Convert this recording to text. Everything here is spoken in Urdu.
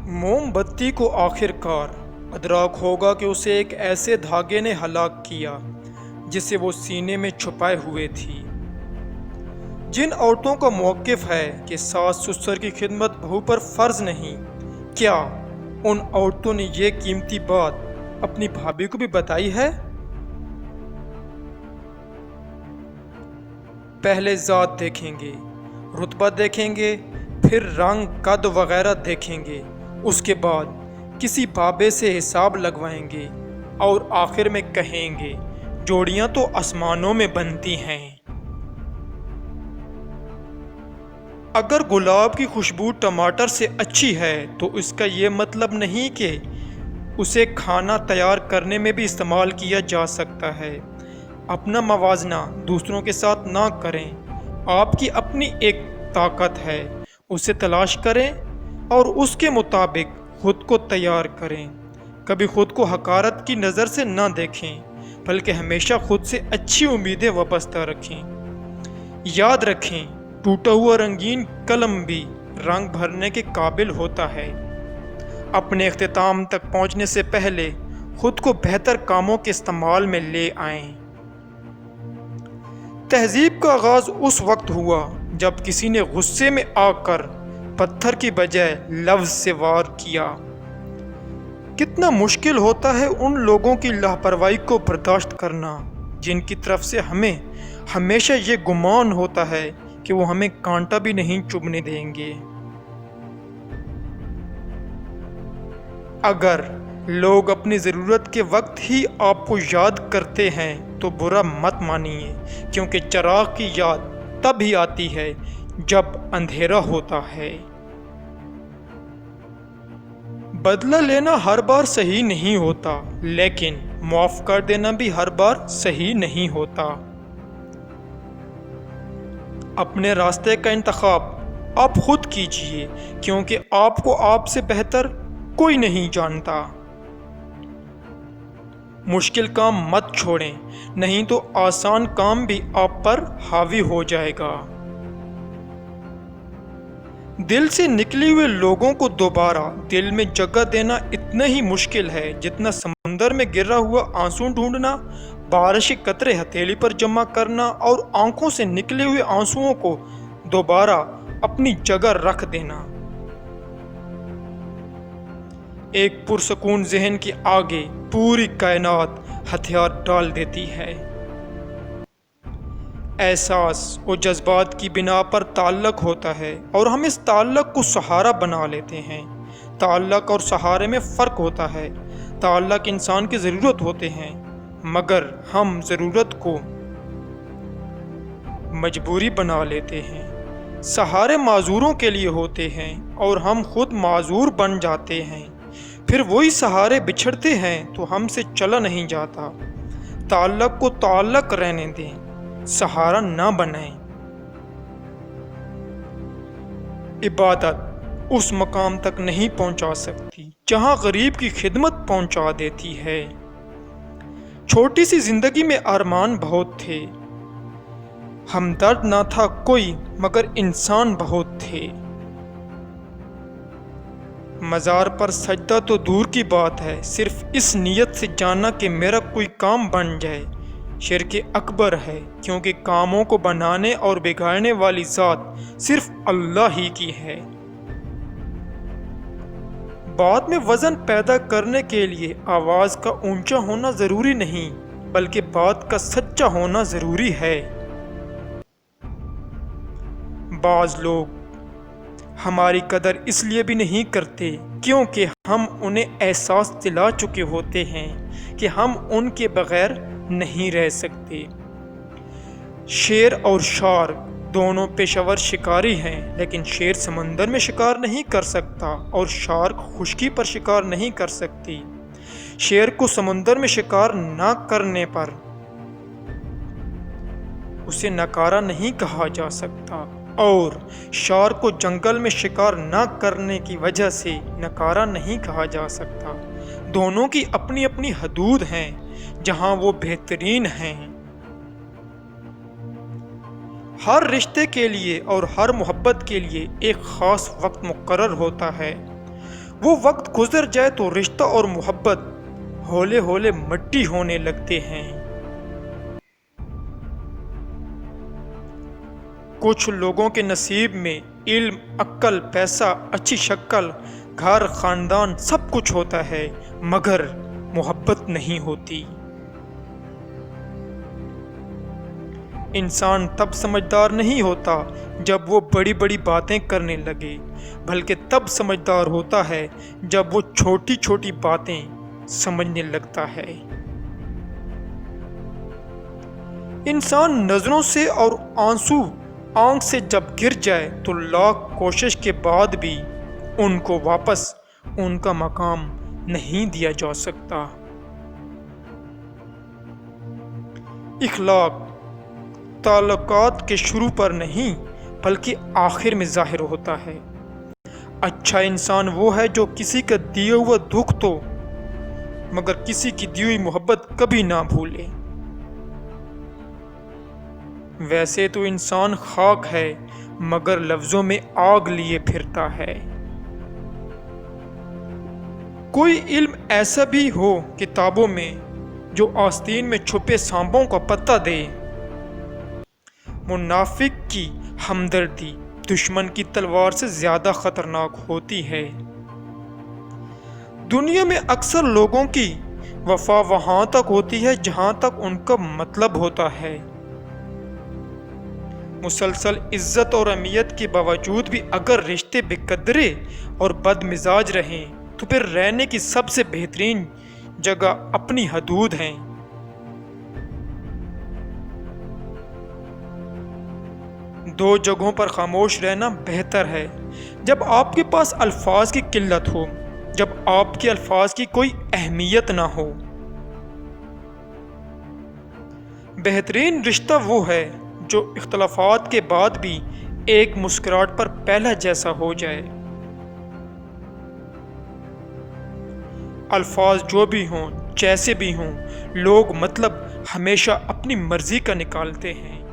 موم بتی کو آخرکار ادراک ہوگا کہ اسے ایک ایسے دھاگے نے ہلاک کیا جسے وہ سینے میں چھپائے ہوئے تھی۔ جن عورتوں کا موقف ہے کہ ساس سسر کی خدمت بہو پر فرض نہیں، کیا ان عورتوں نے یہ قیمتی بات اپنی بھابھی کو بھی بتائی ہے؟ پہلے ذات دیکھیں گے، رتبہ دیکھیں گے، پھر رنگ قد وغیرہ دیکھیں گے، اس کے بعد کسی بابے سے حساب لگوائیں گے اور آخر میں کہیں گے جوڑیاں تو آسمانوں میں بنتی ہیں۔ اگر گلاب کی خوشبو ٹماٹر سے اچھی ہے تو اس کا یہ مطلب نہیں کہ اسے کھانا تیار کرنے میں بھی استعمال کیا جا سکتا ہے۔ اپنا موازنہ دوسروں کے ساتھ نہ کریں۔ آپ کی اپنی ایک طاقت ہے، اسے تلاش کریں اور اس کے مطابق خود کو تیار کریں۔ کبھی خود کو حقارت کی نظر سے نہ دیکھیں، بلکہ ہمیشہ خود سے اچھی امیدیں وابستہ رکھیں۔ یاد رکھیں، ٹوٹا ہوا رنگین قلم بھی رنگ بھرنے کے قابل ہوتا ہے۔ اپنے اختتام تک پہنچنے سے پہلے خود کو بہتر کاموں کے استعمال میں لے آئیں۔ تہذیب کا آغاز اس وقت ہوا جب کسی نے غصے میں آ کر پتھر کی بجائے لفظ سے وار کیا۔ کتنا مشکل ہوتا ہے ان لوگوں کی لاپرواہی کو برداشت کرنا جن کی طرف سے ہمیں ہمیشہ یہ گمان ہوتا ہے کہ وہ ہمیں کانٹا بھی نہیں چبھنے دیں گے۔ اگر لوگ اپنی ضرورت کے وقت ہی آپ کو یاد کرتے ہیں تو برا مت مانیے، کیونکہ چراغ کی یاد تب ہی آتی ہے جب اندھیرا ہوتا ہے۔ بدلہ لینا ہر بار صحیح نہیں ہوتا، لیکن معاف کر دینا بھی ہر بار صحیح نہیں ہوتا۔ اپنے راستے کا انتخاب آپ خود کیجئے، کیونکہ آپ کو آپ سے بہتر کوئی نہیں جانتا۔ مشکل کام مت چھوڑیں، نہیں تو آسان کام بھی آپ پر حاوی ہو جائے گا۔ دل سے نکلی ہوئے لوگوں کو دوبارہ دل میں جگہ دینا اتنا ہی مشکل ہے جتنا سمندر میں گرا ہوا آنسو ڈھونڈنا، بارش کے قطرے ہتھیلی پر جمع کرنا اور آنکھوں سے نکلے ہوئے آنسوؤں کو دوبارہ اپنی جگہ رکھ دینا۔ ایک پرسکون ذہن کے آگے پوری کائنات ہتھیار ڈال دیتی ہے۔ احساس اور جذبات کی بنا پر تعلق ہوتا ہے اور ہم اس تعلق کو سہارا بنا لیتے ہیں۔ تعلق اور سہارے میں فرق ہوتا ہے۔ تعلق انسان کی ضرورت ہوتے ہیں، مگر ہم ضرورت کو مجبوری بنا لیتے ہیں۔ سہارے معذوروں کے لیے ہوتے ہیں اور ہم خود معذور بن جاتے ہیں۔ پھر وہی سہارے بچھڑتے ہیں تو ہم سے چلا نہیں جاتا۔ تعلق کو تعلق رہنے دیں، سہارا نہ بنائیں۔ عبادت اس مقام تک نہیں پہنچا سکتی جہاں غریب کی خدمت پہنچا دیتی ہے۔ چھوٹی سی زندگی میں ارمان بہت تھے، ہمدرد نہ تھا کوئی مگر انسان بہت تھے۔ مزار پر سجدہ تو دور کی بات ہے، صرف اس نیت سے جانا کہ میرا کوئی کام بن جائے شرک اکبر ہے، کیونکہ کاموں کو بنانے اور بگاڑنے والی ذات صرف اللہ ہی کی ہے۔ بات میں وزن پیدا کرنے کے لیے آواز کا اونچا ہونا ضروری نہیں، بلکہ بات کا سچا ہونا ضروری ہے۔ بعض لوگ ہماری قدر اس لیے بھی نہیں کرتے کیونکہ ہم انہیں احساس دلا چکے ہوتے ہیں کہ ہم ان کے بغیر نہیں رہ سکتے۔ شیر اور شارک دونوں پیشہ ور شکاری ہیں، لیکن شیر سمندر میں شکار نہیں کر سکتا اور شارک خشکی پر شکار نہیں کر سکتی۔ شیر کو سمندر میں شکار نہ کرنے پر اسے ناکارہ نہیں کہا جا سکتا، اور شارک کو جنگل میں شکار نہ کرنے کی وجہ سے ناکارہ نہیں کہا جا سکتا۔ دونوں کی اپنی اپنی حدود ہیں جہاں وہ بہترین ہیں۔ ہر رشتے کے لیے اور ہر محبت کے لیے ایک خاص وقت مقرر ہوتا ہے۔ وہ وقت گزر جائے تو رشتہ اور محبت ہولے ہولے مٹی ہونے لگتے ہیں۔ کچھ لوگوں کے نصیب میں علم، عقل، پیسہ، اچھی شکل، گھر، خاندان سب کچھ ہوتا ہے، مگر محبت نہیں ہوتی۔ انسان تب سمجھدار نہیں ہوتا جب وہ بڑی بڑی باتیں کرنے لگے، بلکہ تب سمجھدار ہوتا ہے جب وہ چھوٹی چھوٹی باتیں سمجھنے لگتا ہے۔ انسان نظروں سے اور آنسو آنکھ سے جب گر جائے تو لاکھ کوشش کے بعد بھی ان کو واپس ان کا مقام نہیں دیا جا سکتا۔ اخلاق تعلقات کے شروع پر نہیں بلکہ آخر میں ظاہر ہوتا ہے۔ اچھا انسان وہ ہے جو کسی کا دیا ہوا دکھ تو مگر کسی کی دی ہوئی محبت کبھی نہ بھولے۔ ویسے تو انسان خاک ہے مگر لفظوں میں آگ لیے پھرتا ہے۔ کوئی علم ایسا بھی ہو کتابوں میں جو آستین میں چھپے سانپوں کا پتہ دے۔ منافق کی ہمدردی دشمن کی تلوار سے زیادہ خطرناک ہوتی ہے۔ دنیا میں اکثر لوگوں کی وفا وہاں تک ہوتی ہے جہاں تک ان کا مطلب ہوتا ہے۔ مسلسل عزت اور اہمیت کے باوجود بھی اگر رشتے بے قدرے اور بد مزاج رہیں تو پھر رہنے کی سب سے بہترین جگہ اپنی حدود ہیں۔ دو جگہوں پر خاموش رہنا بہتر ہے: جب آپ کے پاس الفاظ کی قلت ہو، جب آپ کے الفاظ کی کوئی اہمیت نہ ہو۔ بہترین رشتہ وہ ہے جو اختلافات کے بعد بھی ایک مسکراہٹ پر پہلا جیسا ہو جائے۔ الفاظ جو بھی ہوں، جیسے بھی ہوں، لوگ مطلب ہمیشہ اپنی مرضی کا نکالتے ہیں۔